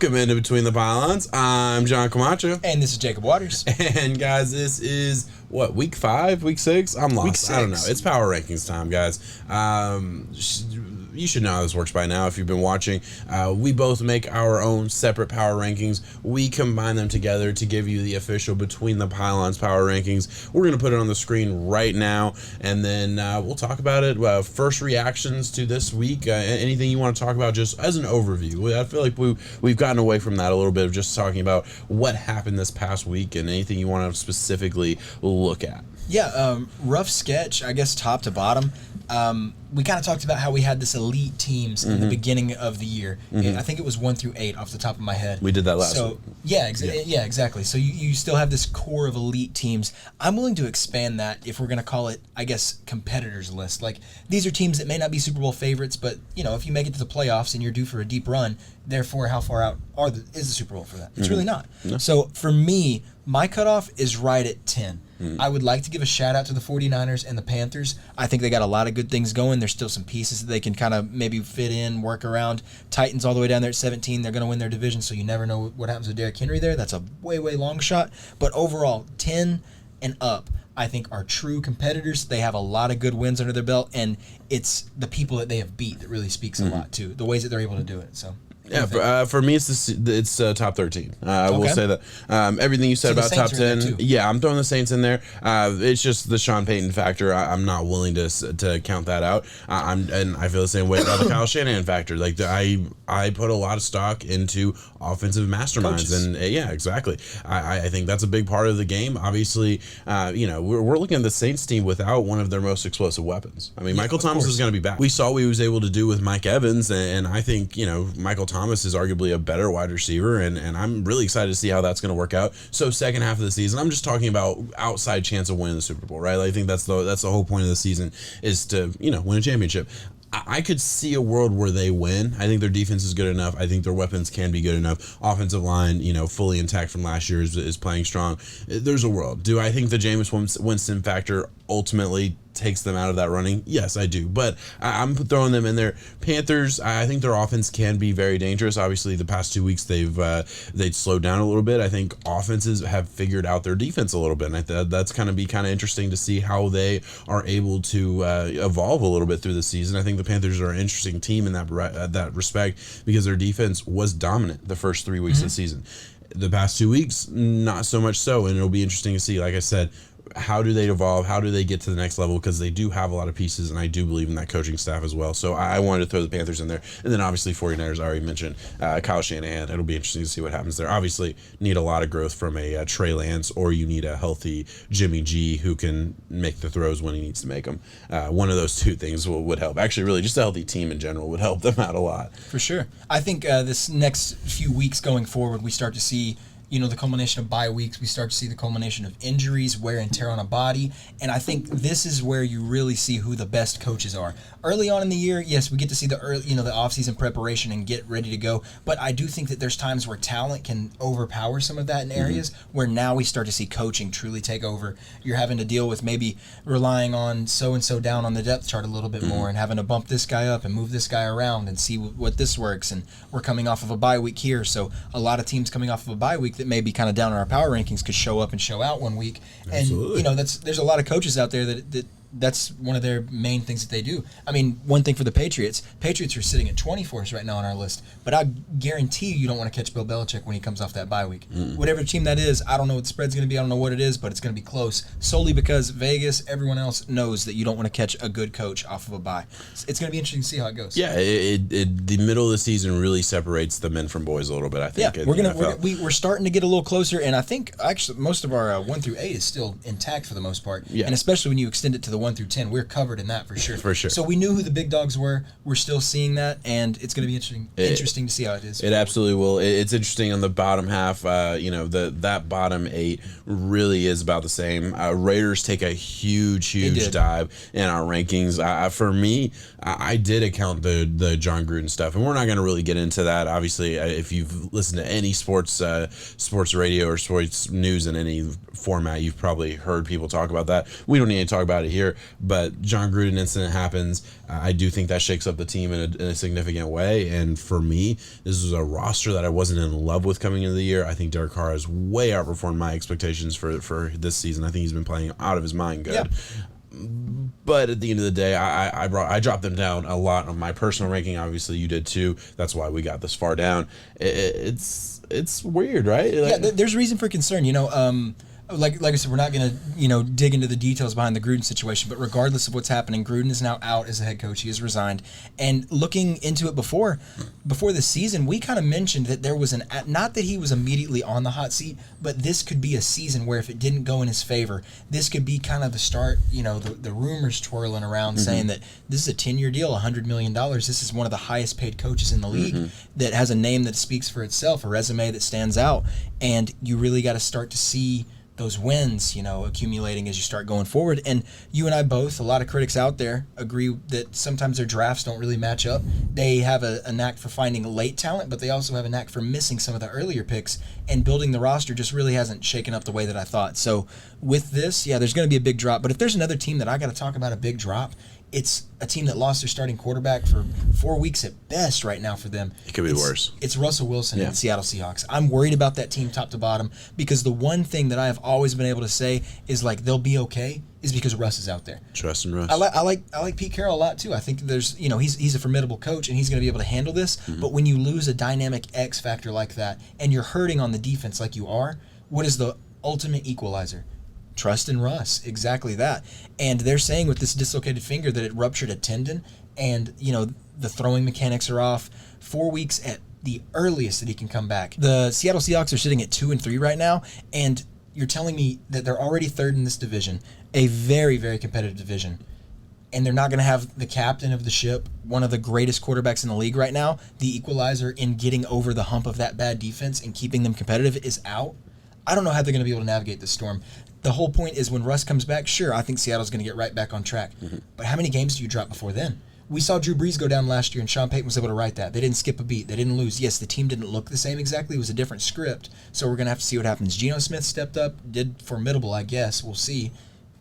Welcome into Between the Pylons. I'm John Camacho. And this is Jacob Waters. And guys, this is, week 5, week 6? I'm lost. Week 6. I don't know. It's power rankings time, guys. You should know how this works by now if you've been watching. We both make our own separate power rankings. We combine them together to give you the official Between the Pylons power rankings. We're going to put it on the screen right now, and then we'll talk about it. First reactions to this week. Anything you want to talk about just as an overview. I feel like we've gotten away from that a little bit of just talking about what happened this past week and anything you want to specifically look at. Yeah, rough sketch, I guess, top to bottom. We kind of talked about how we had this elite teams in the beginning of the year. I think it was 1 through 8 off the top of my head. We did that last week. Yeah, exactly. So you still have this core of elite teams. I'm willing to expand that if we're going to call it, I guess, competitors list. Like, these are teams that may not be Super Bowl favorites, but, you know, if you make it to the playoffs and you're due for a deep run, therefore, how far out is the Super Bowl for that? It's really not. No. So, for me, my cutoff is right at 10. I would like to give a shout out to the 49ers and the Panthers. I think they got a lot of good things going. There's still some pieces that they can kind of maybe fit in, work around. Titans all the way down there at 17. They're going to win their division, so you never know what happens with Derrick Henry there. That's a way, way long shot. But overall, 10 and up, I think, are true competitors. They have a lot of good wins under their belt, and it's the people that they have beat that really speaks a lot, too, the ways that they're able to do it. So. Yeah, for me, it's top 13. I will say that everything you said about top 10. Yeah, I'm throwing the Saints in there. It's just the Sean Payton factor. I'm not willing to count that out. And I feel the same way about the Kyle Shanahan factor. Like I put a lot of stock into offensive masterminds, coaches. And yeah, exactly. I think that's a big part of the game. Obviously, we're looking at the Saints team without one of their most explosive weapons. I mean, Michael Thomas is going to be back. We saw what he was able to do with Mike Evans, and I think Michael Thomas is arguably a better wide receiver, and I'm really excited to see how that's going to work out. So second half of the season, I'm just talking about outside chance of winning the Super Bowl, right? I think that's the whole point of the season is to win a championship. I could see a world where they win. I think their defense is good enough. I think their weapons can be good enough. Offensive line, fully intact from last year is playing strong. There's a world. Do I think the Jameis Winston factor ultimately takes them out of that running? Yes, I do. But I'm throwing them in there. Panthers, I think their offense can be very dangerous. Obviously, the past 2 weeks they'd slowed down a little bit. I think offenses have figured out their defense a little bit, and that's kind of interesting to see how they are able to evolve a little bit through the season. I think the Panthers are an interesting team in that respect because their defense was dominant the first 3 weeks of the season. The past 2 weeks, not so much so, and it'll be interesting to see, like I said, how do they evolve? How do they get to the next level? Because they do have a lot of pieces, and I do believe in that coaching staff as well. So I wanted to throw the Panthers in there. And then obviously 49ers, I already mentioned Kyle Shanahan. It'll be interesting to see what happens there. Obviously, need a lot of growth from a Trey Lance, or you need a healthy Jimmy G who can make the throws when he needs to make them. One of those two things would help. Actually, really, just a healthy team in general would help them out a lot. For sure. I think this next few weeks going forward, we start to see the culmination of bye weeks. We start to see the culmination of injuries, wear and tear on a body, and I think this is where you really see who the best coaches are. Early on in the year, yes, we get to see the off-season preparation and get ready to go, but I do think that there's times where talent can overpower some of that in areas where now we start to see coaching truly take over. You're having to deal with maybe relying on so-and-so down on the depth chart a little bit more and having to bump this guy up and move this guy around and see what this works, and we're coming off of a bye week here, so a lot of teams coming off of a bye week that may be kind of down in our power rankings could show up and show out one week. Absolutely. And there's a lot of coaches out there that's one of their main things that they do. I mean, one thing for the Patriots are sitting at 24th right now on our list, but I guarantee you don't want to catch Bill Belichick when he comes off that bye week. Whatever team that is, I don't know what the spread's going to be, I don't know what it is, but it's going to be close, solely because Vegas, everyone else knows that you don't want to catch a good coach off of a bye. It's going to be interesting to see how it goes. Yeah, the middle of the season really separates the men from boys a little bit, I think. Yeah, we're starting to get a little closer, and I think actually most of our 1 through 8 is still intact for the most part, and especially when you extend it to the 1 through 10, we're covered in that for sure. For sure. So we knew who the big dogs were. We're still seeing that, and it's going to be interesting to see how it is. It absolutely will. It's interesting on the bottom half. That bottom 8 really is about the same. Raiders take a huge dive in our rankings. For me, I did account the John Gruden stuff, and we're not going to really get into that. Obviously, if you've listened to any sports radio or sports news in any format, you've probably heard people talk about that. We don't need to talk about it here. year, but John Gruden incident happens. I do think that shakes up the team in a significant way. And for me, this was a roster that I wasn't in love with coming into the year. I think Derek Carr has way outperformed my expectations for this season. I think he's been playing out of his mind good. Yeah. But at the end of the day, I dropped them down a lot on my personal ranking. Obviously, you did too. That's why we got this far down. It's weird, right? Yeah, there's reason for concern. Like I said, we're not going to, dig into the details behind the Gruden situation, but regardless of what's happening, Gruden is now out as a head coach. He has resigned. And looking into it before the season, we kind of mentioned that there was not that he was immediately on the hot seat, but this could be a season where if it didn't go in his favor, this could be kind of the start, the rumors twirling around saying that this is a 10-year deal, $100 million. This is one of the highest paid coaches in the league that has a name that speaks for itself, a resume that stands out. And you really got to start to see those wins, accumulating as you start going forward. And you and I both, a lot of critics out there, agree that sometimes their drafts don't really match up. They have a knack for finding late talent, but they also have a knack for missing some of the earlier picks, and building the roster just really hasn't shaken up the way that I thought. So with this, there's going to be a big drop. But if there's another team that I got to talk about a big drop, it's a team that lost their starting quarterback for 4 weeks at best right now for them. It could be worse. It's Russell Wilson and the Seattle Seahawks. I'm worried about that team top to bottom, because the one thing that I have always been able to say is they'll be okay is because Russ is out there. Trust in Russ. I like Pete Carroll a lot too. I think there's he's a formidable coach and he's going to be able to handle this. But when you lose a dynamic X factor like that and you're hurting on the defense like you are, what is the ultimate equalizer? Trust in Russ, exactly that. And they're saying with this dislocated finger that it ruptured a tendon, and the throwing mechanics are off. 4 weeks at the earliest that he can come back. The Seattle Seahawks are sitting at 2-3 right now, and you're telling me that they're already third in this division, a very, very competitive division, and they're not going to have the captain of the ship, one of the greatest quarterbacks in the league right now, the equalizer in getting over the hump of that bad defense and keeping them competitive, is out. I don't know how they're going to be able to navigate this storm. The whole point is when Russ comes back, sure, I think Seattle's going to get right back on track. But how many games do you drop before then? We saw Drew Brees go down last year, and Sean Payton was able to write that. They didn't skip a beat. They didn't lose. Yes, the team didn't look the same exactly. It was a different script. So we're going to have to see what happens. Geno Smith stepped up, did formidable, I guess. We'll see.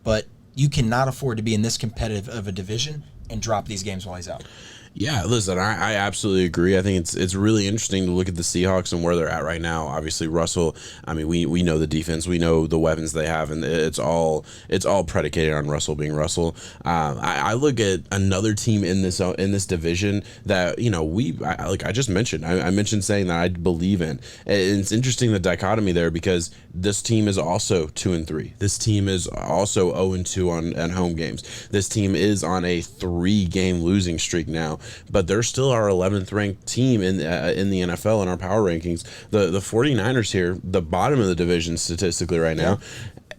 But you cannot afford to be in this competitive of a division and drop these games while he's out. Yeah, listen, I absolutely agree. I think it's really interesting to look at the Seahawks and where they're at right now. Obviously, Russell, I mean, we know the defense, we know the weapons they have, and it's all predicated on Russell being Russell. I look at another team in this division that, like I just mentioned. I mentioned saying that I believe in. And it's interesting the dichotomy there, because this team is also 2-3. This team is also 0-2 on home games. This team is on a 3-game losing streak now. But they're still our 11th ranked team in the NFL in our power rankings. The 49ers here, the bottom of the division statistically right now.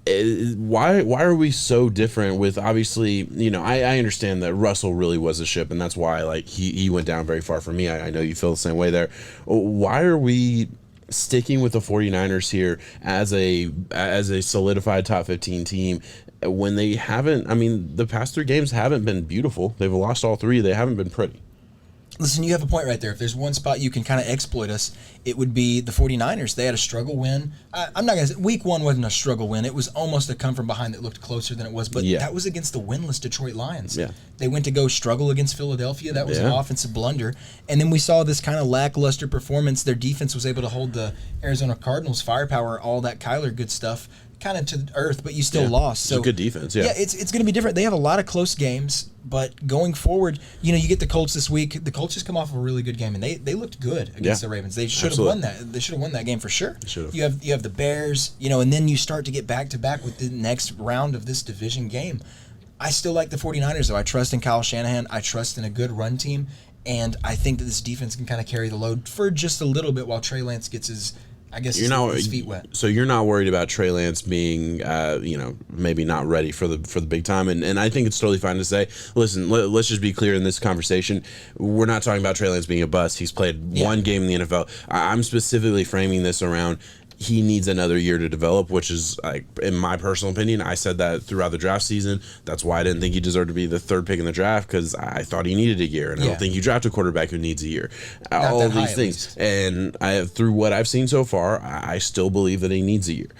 Why are we so different with, obviously, I understand that Russell really was a ship, and that's why he went down very far for me. I know you feel the same way there. Why are we sticking with the 49ers here as a solidified top 15 team when they haven't? I mean, the past 3 games haven't been beautiful. They've lost all 3. They haven't been pretty. Listen, you have a point right there. If there's one spot you can kind of exploit us, it would be the 49ers. They had a struggle win. I'm not going to say week 1 wasn't a struggle win. It was almost a come from behind that looked closer than it was, but that was against the winless Detroit Lions. Yeah. They went to go struggle against Philadelphia. That was an offensive blunder. And then we saw this kind of lackluster performance. Their defense was able to hold the Arizona Cardinals firepower, all that Kyler good stuff, kind of to earth, but you still lost. So it's a good defense, it's going to be different. They have a lot of close games, but going forward, you get the Colts this week. The Colts just come off of a really good game, and they looked good against the Ravens. They should have won that. They should have won that game for sure. You have the Bears, and then you start to get back to back with the next round of this division game. I still like the 49ers, though. I trust in Kyle Shanahan. I trust in a good run team, and I think that this defense can kind of carry the load for just a little bit while Trey Lance gets his feet wet. So you're not worried about Trey Lance being, maybe not ready for the big time. And I think it's totally fine to say, listen, let's just be clear in this conversation. We're not talking about Trey Lance being a bust. He's played one game in the NFL. I'm specifically framing this around he needs another year to develop, which is, in my personal opinion, I said that throughout the draft season. That's why I didn't think he deserved to be the 3rd pick in the draft, because I thought he needed a year, and I don't think you draft a quarterback who needs a year. All of these things. And through what I've seen so far, I still believe that he needs a year.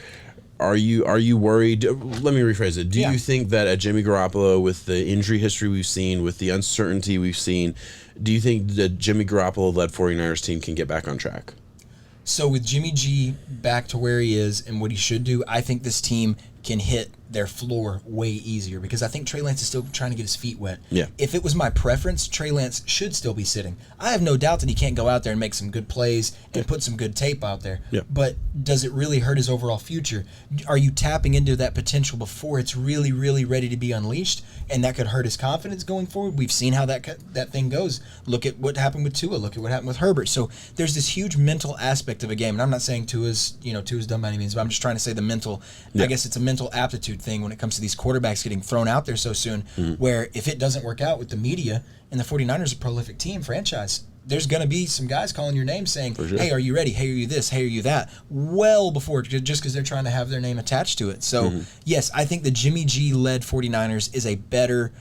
are you worried? Let me rephrase it. Do you think that a Jimmy Garoppolo, with the injury history we've seen, with the uncertainty we've seen, do you think the Jimmy Garoppolo-led 49ers team can get back on track? So with Jimmy G back to where he is and what he should do, I think this team can hit their floor way easier, because I think Trey Lance is still trying to get his feet wet. Yeah. If it was my preference, Trey Lance should still be sitting. I have no doubt that he can't go out there and make some good plays and put some good tape out there. Yeah. But does it really hurt his overall future? Are you tapping into that potential before it's really, really ready to be unleashed? And that could hurt his confidence going forward. We've seen how that thing goes. Look at what happened with Tua. Look at what happened with Herbert. So there's this huge mental aspect of a game. And I'm not saying Tua's done by any means, but I'm just trying to say the mental, I guess it's a mental aptitude thing when it comes to these quarterbacks getting thrown out there so soon, where if it doesn't work out with the media, and the 49ers are a prolific team, franchise, there's going to be some guys calling your name saying, hey, are you ready? Hey, are you this? Hey, are you that? Well before, just because they're trying to have their name attached to it. So, yes, I think the Jimmy G-led 49ers is a better,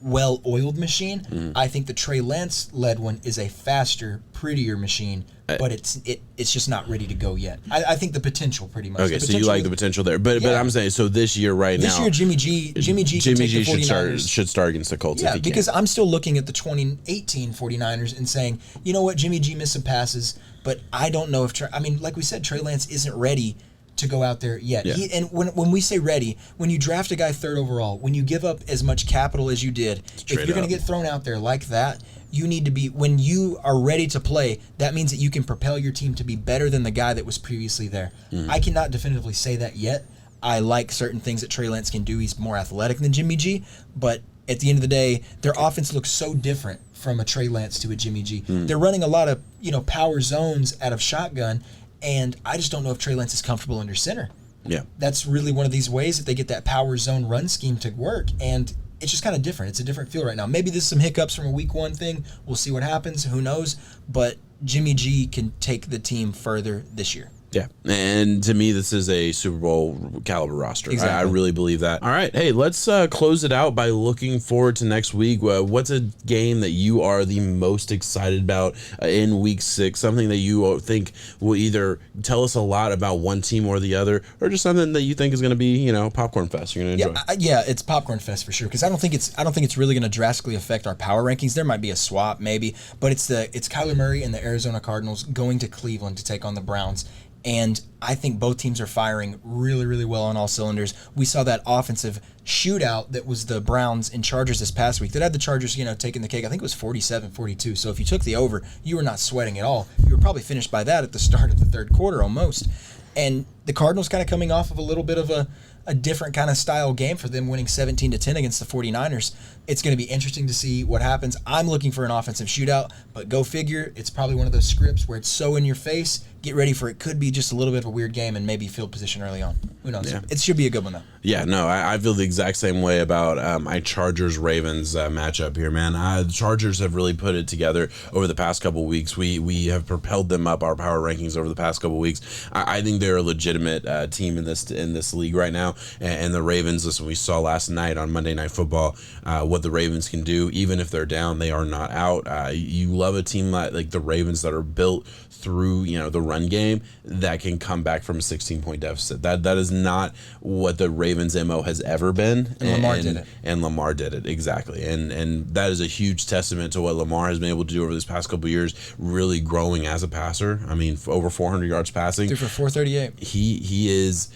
well-oiled machine. I think the Trey Lance-led one is a faster, prettier machine, but it's just not ready to go yet. I think the potential, pretty much. Okay, so you like the potential there, but I'm saying, so this year now, this year Jimmy G should start against the Colts. Yeah, because I'm still looking at the 2018 49ers and saying, you know what, Jimmy G missed some passes, but I don't know if like we said, Trey Lance isn't ready to go out there yet. Yeah. And when we say ready, when you draft a guy 3rd overall, when you give up as much capital as you did, if you're going to get thrown out there like that, you need to be, when you are ready to play, that means that you can propel your team to be better than the guy that was previously there. I cannot definitively say that yet. I like certain things that Trey Lance can do. He's more athletic than Jimmy G, but at the end of the day, their offense looks so different from a Trey Lance to a Jimmy G. They're running a lot of, power zones out of shotgun, and I just don't know if Trey Lance is comfortable under center. Yeah. That's really one of these ways that they get that power zone run scheme to work, and it's just kind of different. It's a different feel right now. Maybe there's some hiccups from a week 1 thing. We'll see what happens. Who knows? But Jimmy G can take the team further this year. Yeah, and to me, this is a Super Bowl caliber roster. Exactly. I really believe that. All right, hey, let's close it out by looking forward to next week. What's a game that you are the most excited about in Week 6? Something that you think will either tell us a lot about one team or the other, or just something that you think is going to be, popcorn fest. You're going to enjoy. Yeah, it's popcorn fest for sure. Because I don't think it's really going to drastically affect our power rankings. There might be a swap, maybe, but it's Kyler Murray and the Arizona Cardinals going to Cleveland to take on the Browns. And I think both teams are firing really, really well on all cylinders. We saw that offensive shootout that was the Browns and Chargers this past week that had the Chargers, taking the cake. I think it was 47-42. So if you took the over, you were not sweating at all. You were probably finished by that at the start of the 3rd quarter almost. And the Cardinals kind of coming off of a little bit of a different kind of style game for them, winning 17-10 against the 49ers. It's going to be interesting to see what happens. I'm looking for an offensive shootout, but go figure, it's probably one of those scripts where it's so in your face. Get ready for it. Could be just a little bit of a weird game and maybe field position early on. Who knows? Yeah. It should be a good one, though. Yeah, no, I feel the exact same way about my Chargers-Ravens matchup here, man. The Chargers have really put it together over the past couple weeks. We have propelled them up our power rankings over the past couple weeks. I think they're a legitimate team in this league right now. And the Ravens, listen, we saw last night on Monday Night Football what the Ravens can do. Even if they're down, they are not out. You love a team like the Ravens that are built through the run game that can come back from a 16-point deficit. That is not what the Ravens' MO has ever been. And Lamar did it. And Lamar did it, exactly. And that is a huge testament to what Lamar has been able to do over this past couple of years, really growing as a passer. I mean, over 400 yards passing. Threw for 438. He is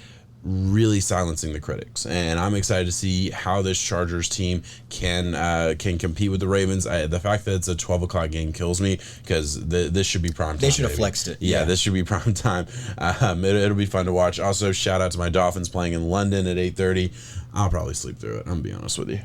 really silencing the critics, and I'm excited to see how this Chargers team can compete with the Ravens. The fact that it's a 12 o'clock game kills me, because this should be prime time. They should have flexed it. Yeah, this should be prime time. It'll be fun to watch. Also, shout out to my Dolphins playing in London at 8:30. I'll probably sleep through it. I'm gonna be honest with you.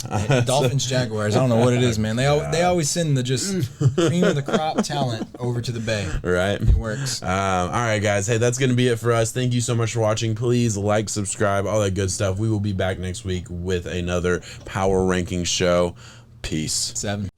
Dolphins, Jaguars. I don't know what it is, man. They always send the just cream of the crop talent over to the Bay. Right. It works. All right, guys. Hey, that's gonna be it for us. Thank you so much for watching. Please like, subscribe, all that good stuff. We will be back next week with another power ranking show. Peace. 7.